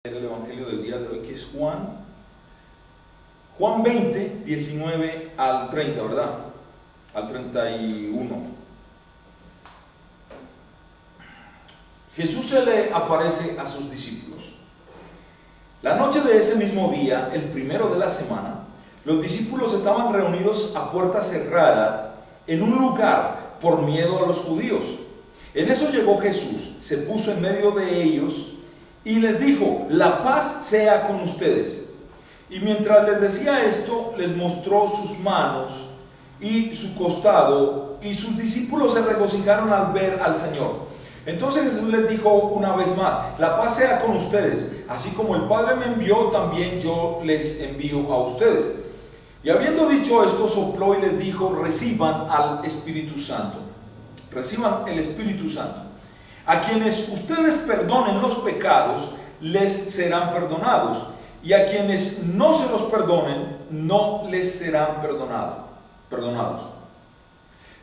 El evangelio del día de hoy, que es Juan 20, 19 al 30, ¿verdad? Al 31. Jesús se le aparece a sus discípulos. La noche de ese mismo día, el primero de la semana, los discípulos estaban reunidos a puerta cerrada en un lugar por miedo a los judíos. En eso llegó Jesús, se puso en medio de ellos y les dijo: la paz sea con ustedes. Y mientras les decía esto, les mostró sus manos y su costado, y sus discípulos se regocijaron al ver al Señor. Entonces Jesús les dijo una vez más: la paz sea con ustedes. Así como el Padre me envió, también yo les envío a ustedes. Y habiendo dicho esto, sopló y les dijo: reciban al Espíritu Santo. Reciban el Espíritu Santo. A quienes ustedes perdonen los pecados, les serán perdonados. Y a quienes no se los perdonen, no les serán perdonados.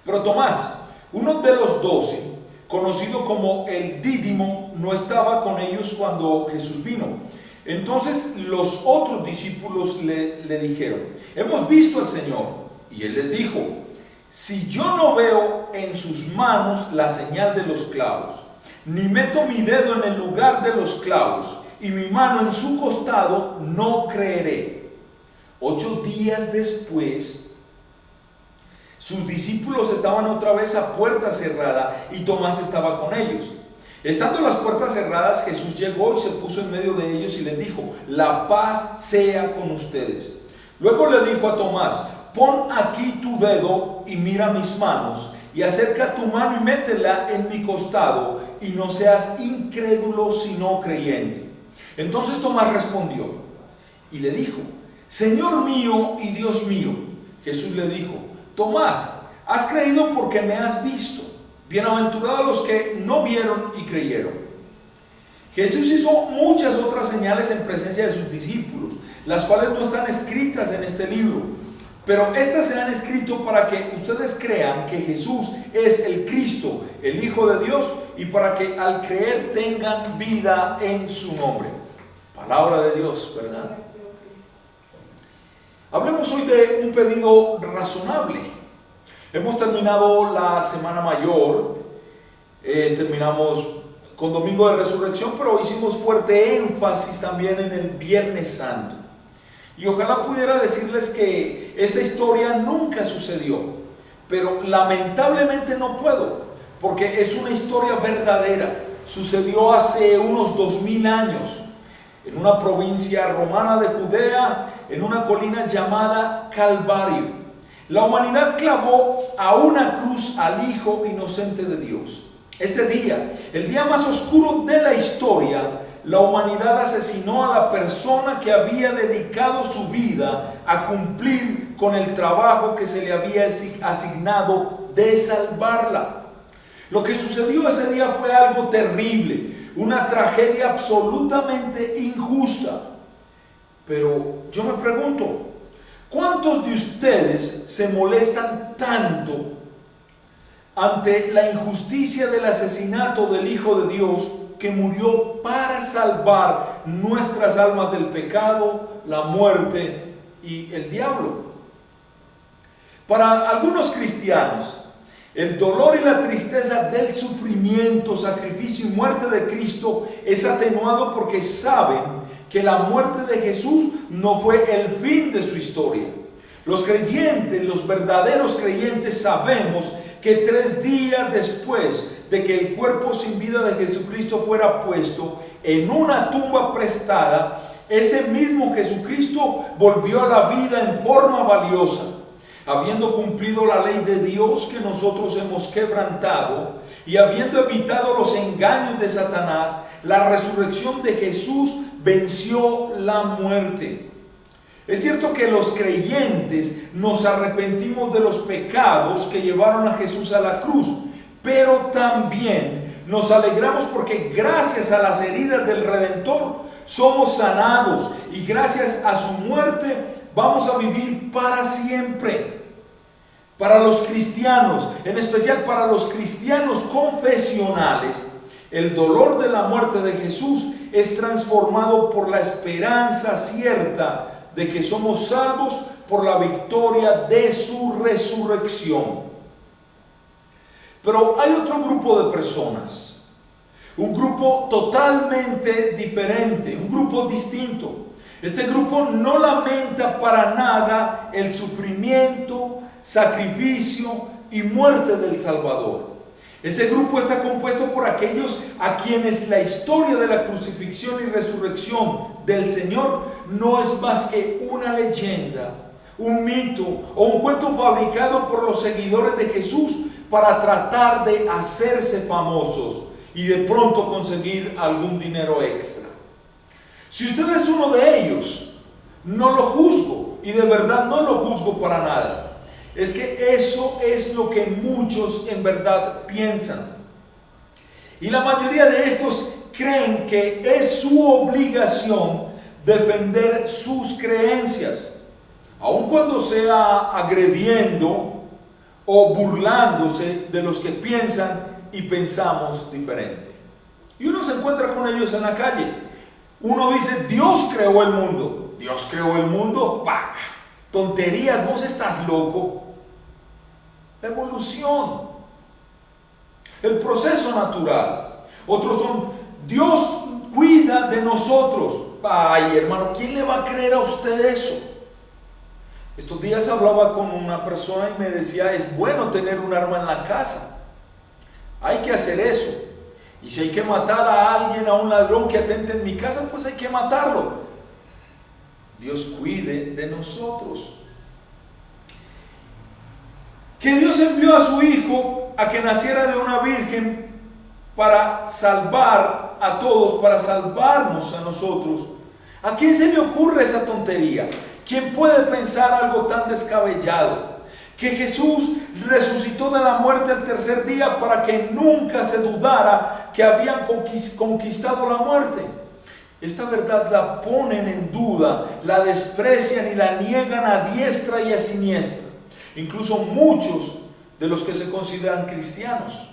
Pero Tomás, uno de los 12, conocido como el Dídimo, no estaba con ellos cuando Jesús vino. Entonces los otros discípulos le dijeron: hemos visto al Señor. Y él les dijo: si yo no veo en sus manos la señal de los clavos, ni meto mi dedo en el lugar de los clavos, y mi mano en su costado, no creeré. 8 días después, sus discípulos estaban otra vez a puerta cerrada, y Tomás estaba con ellos. Estando las puertas cerradas, Jesús llegó y se puso en medio de ellos y les dijo: la paz sea con ustedes. Luego le dijo a Tomás: pon aquí tu dedo y mira mis manos, y acerca tu mano y métela en mi costado, y no seas incrédulo sino creyente. Entonces Tomás respondió y le dijo: Señor mío y Dios mío. Jesús le dijo: Tomás, has creído porque me has visto. Bienaventurados los que no vieron y creyeron. Jesús hizo muchas otras señales en presencia de sus discípulos, las cuales no están escritas en este libro, pero estas se han escrito para que ustedes crean que Jesús es el Cristo, el Hijo de Dios, y para que al creer tengan vida en su nombre. Palabra de Dios, ¿verdad? Hablemos hoy de un pedido razonable. Hemos terminado la Semana Mayor, terminamos con Domingo de Resurrección, pero hicimos fuerte énfasis también en el Viernes Santo. Y ojalá pudiera decirles que esta historia nunca sucedió, pero lamentablemente no puedo, porque es una historia verdadera. Sucedió hace unos 2000 años, en una provincia romana de Judea, en una colina llamada Calvario. La humanidad clavó a una cruz al Hijo inocente de Dios. Ese día, el día más oscuro de la historia, la humanidad asesinó a la persona que había dedicado su vida a cumplir con el trabajo que se le había asignado de salvarla. Lo que sucedió ese día fue algo terrible, una tragedia absolutamente injusta. Pero yo me pregunto, ¿cuántos de ustedes se molestan tanto ante la injusticia del asesinato del Hijo de Dios, que murió para salvar nuestras almas del pecado, la muerte y el diablo? Para algunos cristianos, el dolor y la tristeza del sufrimiento, sacrificio y muerte de Cristo es atenuado porque saben que la muerte de Jesús no fue el fin de su historia. Los creyentes, los verdaderos creyentes, sabemos que 3 días después de que el cuerpo sin vida de Jesucristo fuera puesto en una tumba prestada, ese mismo Jesucristo volvió a la vida en forma valiosa, habiendo cumplido la ley de Dios que nosotros hemos quebrantado, y habiendo evitado los engaños de Satanás. La resurrección de Jesús venció la muerte. Es cierto que los creyentes nos arrepentimos de los pecados que llevaron a Jesús a la cruz, pero también nos alegramos porque gracias a las heridas del Redentor somos sanados, y gracias a su muerte vamos a vivir para siempre. Para los cristianos, en especial para los cristianos confesionales, el dolor de la muerte de Jesús es transformado por la esperanza cierta de que somos salvos por la victoria de su resurrección. Pero hay otro grupo de personas, un grupo totalmente diferente, un grupo distinto. Este grupo no lamenta para nada el sufrimiento, sacrificio y muerte del Salvador. Ese grupo está compuesto por aquellos a quienes la historia de la crucifixión y resurrección del Señor no es más que una leyenda, un mito o un cuento fabricado por los seguidores de Jesús para tratar de hacerse famosos y de pronto conseguir algún dinero extra. Si usted es uno de ellos, no lo juzgo, y de verdad no lo juzgo para nada. Es que eso es lo que muchos en verdad piensan. Y la mayoría de estos creen que es su obligación defender sus creencias, aun cuando sea agrediendo o burlándose de los que piensan y pensamos diferente. Y uno se encuentra con ellos en la calle. Uno dice, Dios creó el mundo. ¿Dios creó el mundo? ¡Bah! Tonterías, vos estás loco. La evolución, el proceso natural. Otros son, Dios cuida de nosotros. Ay, hermano, ¿quién le va a creer a usted eso? Estos días hablaba con una persona y me decía, es bueno tener un arma en la casa. Hay que hacer eso. Y si hay que matar a alguien, a un ladrón que atente en mi casa, pues hay que matarlo. Dios cuide de nosotros. Que Dios envió a su Hijo a que naciera de una virgen para salvar a todos, para salvarnos a nosotros. ¿A quién se le ocurre esa tontería? ¿Quién puede pensar algo tan descabellado? Que Jesús resucitó de la muerte el tercer día para que nunca se dudara que habían conquistado la muerte. Esta verdad la ponen en duda, la desprecian y la niegan a diestra y a siniestra. Incluso muchos de los que se consideran cristianos.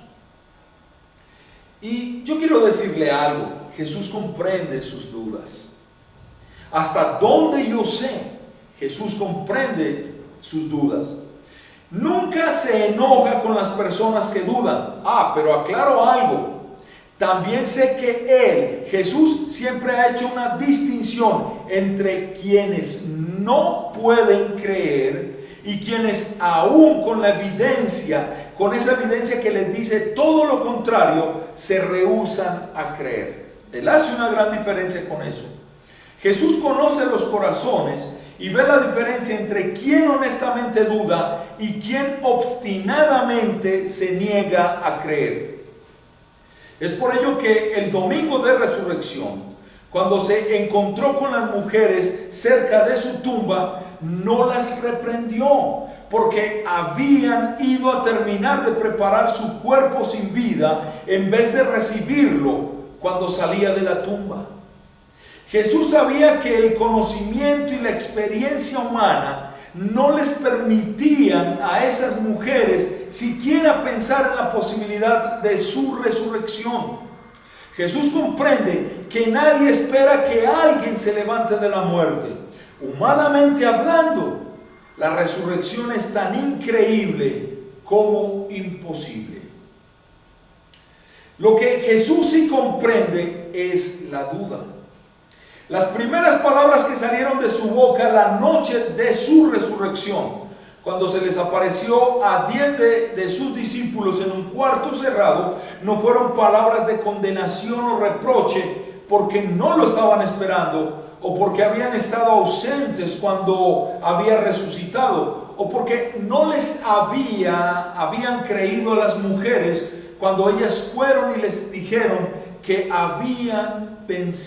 Y yo quiero decirle algo, Jesús comprende sus dudas. Hasta donde yo sé, Jesús comprende sus dudas. Nunca se enoja con las personas que dudan. Pero aclaro algo. También sé que Jesús, siempre ha hecho una distinción entre quienes no pueden creer y quienes aún con la evidencia, con esa evidencia que les dice todo lo contrario, se rehúsan a creer. Él hace una gran diferencia con eso. Jesús conoce los corazones y ve la diferencia entre quien honestamente duda y quien obstinadamente se niega a creer. Es por ello que el domingo de resurrección, cuando se encontró con las mujeres cerca de su tumba, no las reprendió, porque habían ido a terminar de preparar su cuerpo sin vida en vez de recibirlo cuando salía de la tumba. Jesús sabía que el conocimiento y la experiencia humana no les permitían a esas mujeres siquiera pensar en la posibilidad de su resurrección. Jesús comprende que nadie espera que alguien se levante de la muerte. Humanamente hablando, la resurrección es tan increíble como imposible. Lo que Jesús sí comprende es la duda. Las primeras palabras que salieron de su boca la noche de su resurrección, cuando se les apareció a 10 de sus discípulos en un cuarto cerrado, no fueron palabras de condenación o reproche porque no lo estaban esperando, o porque habían estado ausentes cuando había resucitado, o porque no les habían creído a las mujeres cuando ellas fueron y les dijeron que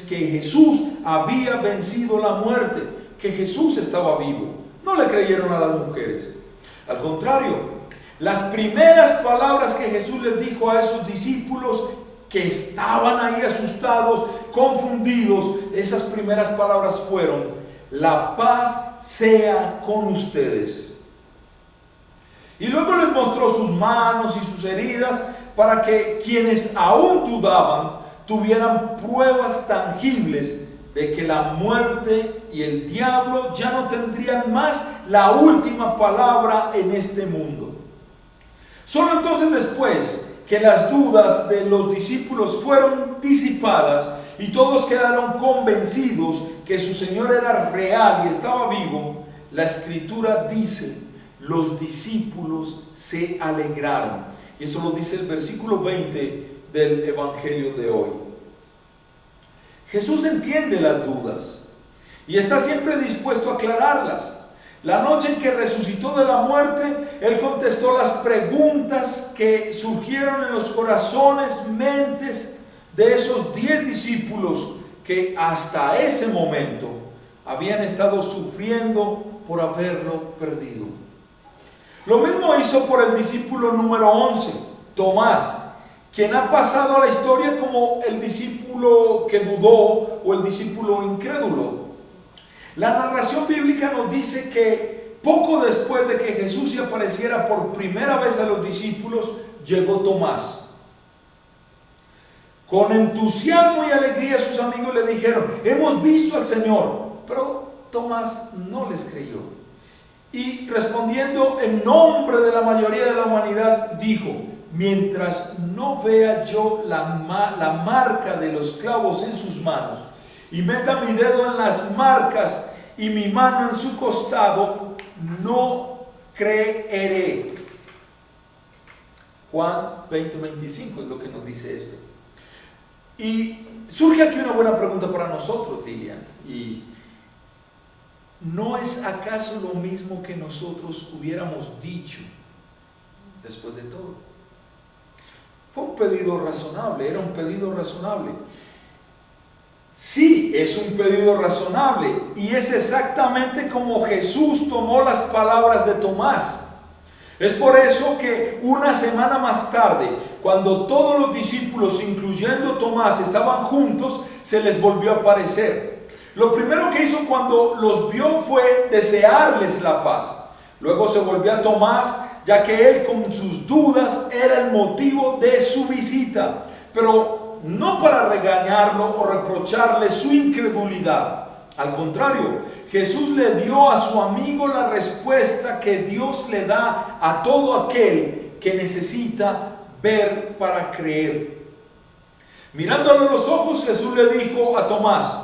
Jesús había vencido la muerte, que Jesús estaba vivo. No le creyeron a las mujeres. Al contrario, las primeras palabras que Jesús les dijo a esos discípulos que estaban ahí asustados, confundidos, esas primeras palabras fueron: la paz sea con ustedes. Y luego les mostró sus manos y sus heridas para que quienes aún dudaban tuvieran pruebas tangibles de que la muerte y el diablo ya no tendrían más la última palabra en este mundo. Solo entonces, después que las dudas de los discípulos fueron disipadas y todos quedaron convencidos que su Señor era real y estaba vivo, la Escritura dice: los discípulos se alegraron. Y esto lo dice el versículo 20 del Evangelio de hoy. Jesús entiende las dudas y está siempre dispuesto a aclararlas. La noche en que resucitó de la muerte, Él contestó las preguntas que surgieron en los corazones, mentes de esos 10 discípulos que hasta ese momento habían estado sufriendo por haberlo perdido. Lo mismo hizo por el discípulo número 11, Tomás, quien ha pasado a la historia como el discípulo que dudó o el discípulo incrédulo. La narración bíblica nos dice que poco después de que Jesús se apareciera por primera vez a los discípulos, llegó Tomás. Con entusiasmo y alegría sus amigos le dijeron: hemos visto al Señor. Pero Tomás no les creyó. Y respondiendo en nombre de la mayoría de la humanidad, dijo: mientras no vea yo la marca de los clavos en sus manos, y meta mi dedo en las marcas y mi mano en su costado, no creeré. Juan 20:25 es lo que nos dice esto. Y surge aquí una buena pregunta para nosotros, Lilian. Y ¿no es acaso lo mismo que nosotros hubiéramos dicho después de todo? Fue un pedido razonable, era un pedido razonable. Sí, es un pedido razonable, y es exactamente como Jesús tomó las palabras de Tomás. Es por eso que una semana más tarde, cuando todos los discípulos, incluyendo Tomás, estaban juntos, se les volvió a aparecer. Lo primero que hizo cuando los vio fue desearles la paz. Luego se volvió a Tomás, ya que él con sus dudas era el motivo de su visita, pero no para regañarlo o reprocharle su incredulidad. Al contrario, Jesús le dio a su amigo la respuesta que Dios le da a todo aquel que necesita ver para creer. Mirándole a los ojos, Jesús le dijo a Tomás: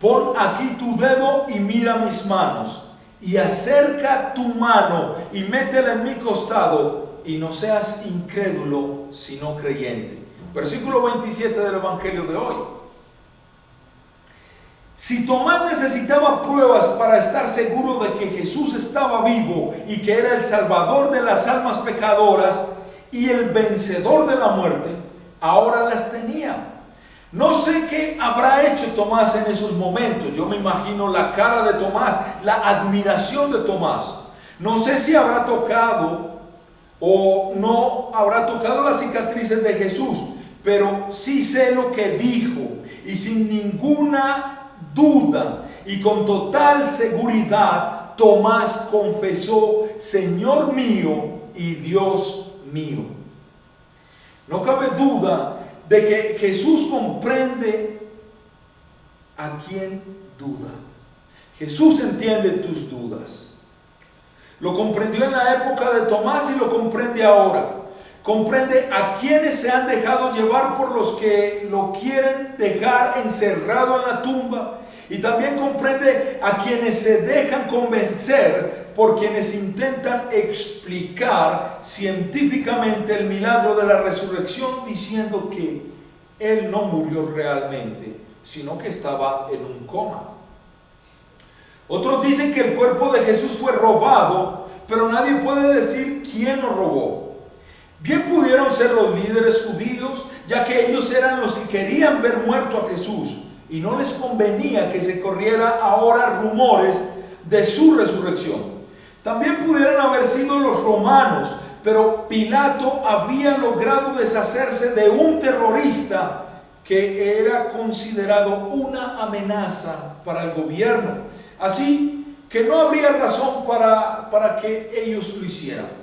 pon aquí tu dedo y mira mis manos, y acerca tu mano y métela en mi costado, y no seas incrédulo sino creyente. Versículo 27 del Evangelio de hoy. Si Tomás necesitaba pruebas para estar seguro de que Jesús estaba vivo y que era el Salvador de las almas pecadoras y el vencedor de la muerte, ahora las tenía. No sé qué habrá hecho Tomás en esos momentos. Yo me imagino la cara de Tomás, la admiración de Tomás. No sé si habrá tocado o no habrá tocado las cicatrices de Jesús, pero sí sé lo que dijo, y sin ninguna duda y con total seguridad, Tomás confesó: Señor mío y Dios mío. No cabe duda de que Jesús comprende a quien duda. Jesús entiende tus dudas. Lo comprendió en la época de Tomás y lo comprende ahora. Comprende a quienes se han dejado llevar por los que lo quieren dejar encerrado en la tumba, y también comprende a quienes se dejan convencer por quienes intentan explicar científicamente el milagro de la resurrección, diciendo que Él no murió realmente, sino que estaba en un coma. Otros dicen que el cuerpo de Jesús fue robado, pero nadie puede decir quién lo robó. Bien pudieron ser los líderes judíos, ya que ellos eran los que querían ver muerto a Jesús, y no les convenía que se corriera ahora rumores de su resurrección. También pudieran haber sido los romanos, pero Pilato había logrado deshacerse de un terrorista que era considerado una amenaza para el gobierno. Así que no habría razón para que ellos lo hicieran.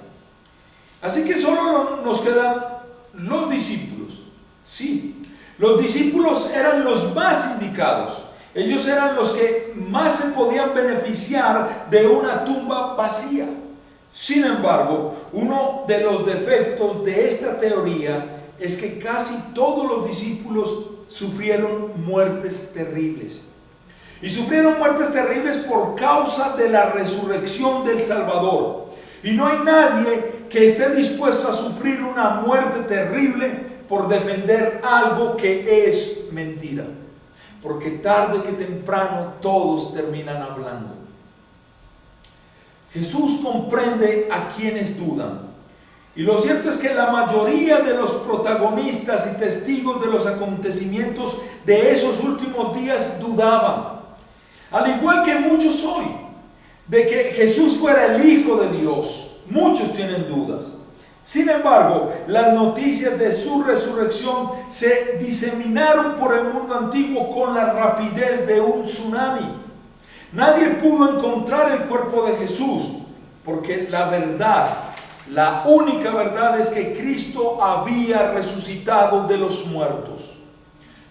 Así que solo nos quedan los discípulos. Sí, Los discípulos eran los más indicados. Ellos eran los que más se podían beneficiar de una tumba vacía. Sin embargo, uno de los defectos de esta teoría es que casi todos los discípulos sufrieron muertes terribles. Y sufrieron muertes terribles por causa de la resurrección del Salvador. Y no hay nadie que esté dispuesto a sufrir una muerte terrible por defender algo que es mentira. Porque tarde que temprano todos terminan hablando. Jesús comprende a quienes dudan. Y lo cierto es que la mayoría de los protagonistas y testigos de los acontecimientos de esos últimos días dudaban. Al igual que muchos hoy, de que Jesús fuera el Hijo de Dios. Muchos tienen dudas. Sin embargo, las noticias de su resurrección se diseminaron por el mundo antiguo con la rapidez de un tsunami. Nadie pudo encontrar el cuerpo de Jesús, porque la verdad, la única verdad es que Cristo había resucitado de los muertos.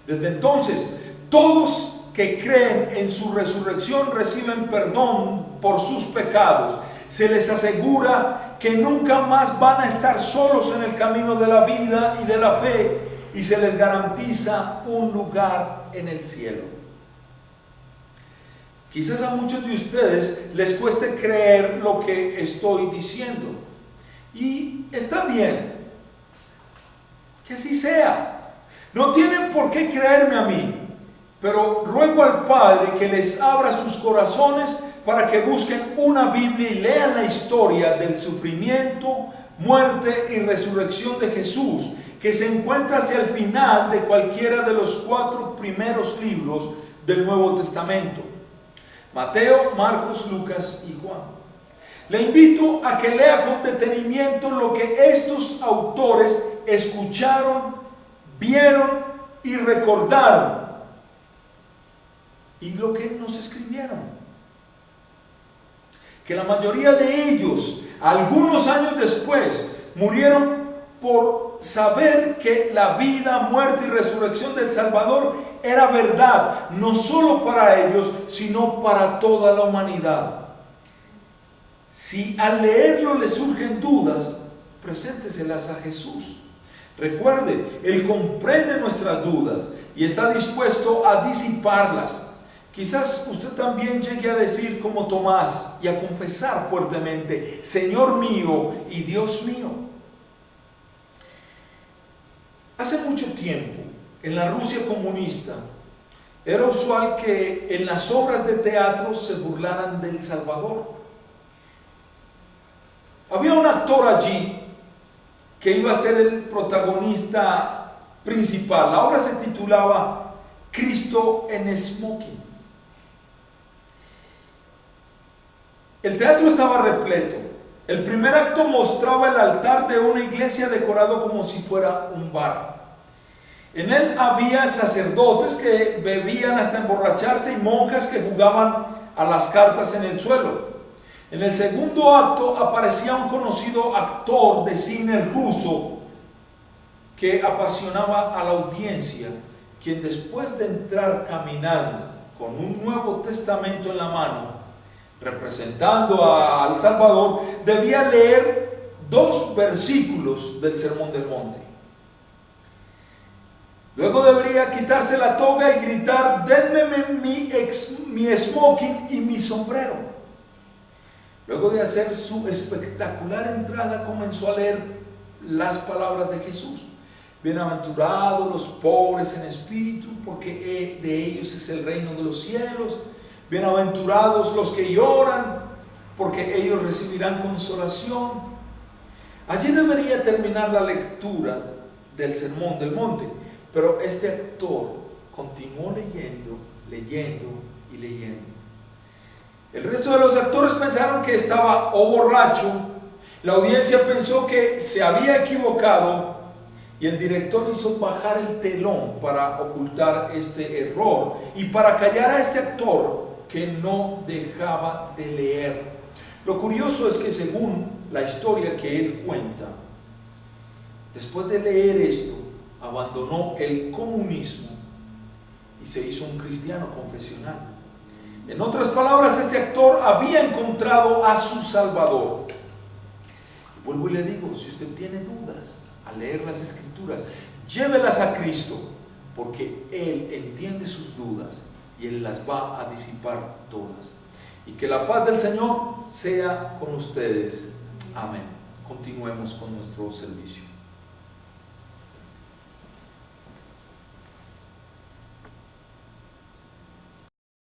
Desde entonces, todos que creen en su resurrección reciben perdón por sus pecados. Se les asegura que nunca más van a estar solos en el camino de la vida y de la fe, y se les garantiza un lugar en el cielo. Quizás a muchos de ustedes les cueste creer lo que estoy diciendo, y está bien que así sea. No tienen por qué creerme a mí, pero ruego al Padre que les abra sus corazones para que busquen una Biblia y lean la historia del sufrimiento, muerte y resurrección de Jesús, que se encuentra hacia el final de cualquiera de los 4 primeros libros del Nuevo Testamento: Mateo, Marcos, Lucas y Juan. Le invito a que lea con detenimiento lo que estos autores escucharon, vieron y recordaron, y lo que nos escribieron. Que la mayoría de ellos, algunos años después, murieron por saber que la vida, muerte y resurrección del Salvador era verdad, no solo para ellos, sino para toda la humanidad. Si al leerlo les surgen dudas, presénteselas a Jesús. Recuerde, Él comprende nuestras dudas y está dispuesto a disiparlas. Quizás usted también llegue a decir como Tomás y a confesar fuertemente: Señor mío y Dios mío. Hace mucho tiempo, en la Rusia comunista, era usual que en las obras de teatro se burlaran del Salvador. Había un actor allí que iba a ser el protagonista principal. La obra se titulaba Cristo en Smoking. El teatro estaba repleto. El primer acto mostraba el altar de una iglesia decorado como si fuera un bar. En él había sacerdotes que bebían hasta emborracharse y monjas que jugaban a las cartas en el suelo. En el segundo acto aparecía un conocido actor de cine ruso que apasionaba a la audiencia, quien después de entrar caminando con un Nuevo Testamento en la mano, representando al Salvador, debía leer 2 versículos del Sermón del Monte. Luego debería quitarse la toga y gritar: denme mi smoking y mi sombrero. Luego de hacer su espectacular entrada, comenzó a leer las palabras de Jesús: bienaventurados los pobres en espíritu, porque de ellos es el reino de los cielos. Bienaventurados los que lloran, porque ellos recibirán consolación. Allí debería terminar la lectura del Sermón del Monte, pero este actor continuó leyendo y leyendo. El resto de los actores pensaron que estaba borracho, la audiencia pensó que se había equivocado, y el director hizo bajar el telón para ocultar este error y para callar a este actor que no dejaba de leer. Lo curioso es que, según la historia que él cuenta, después de leer esto, abandonó el comunismo y se hizo un cristiano confesional. En otras palabras, este actor había encontrado a su Salvador. Y vuelvo y le digo, si usted tiene dudas al leer las Escrituras, llévelas a Cristo, porque Él entiende sus dudas y Él las va a disipar todas. Y que la paz del Señor sea con ustedes. Amén. Continuemos con nuestro servicio.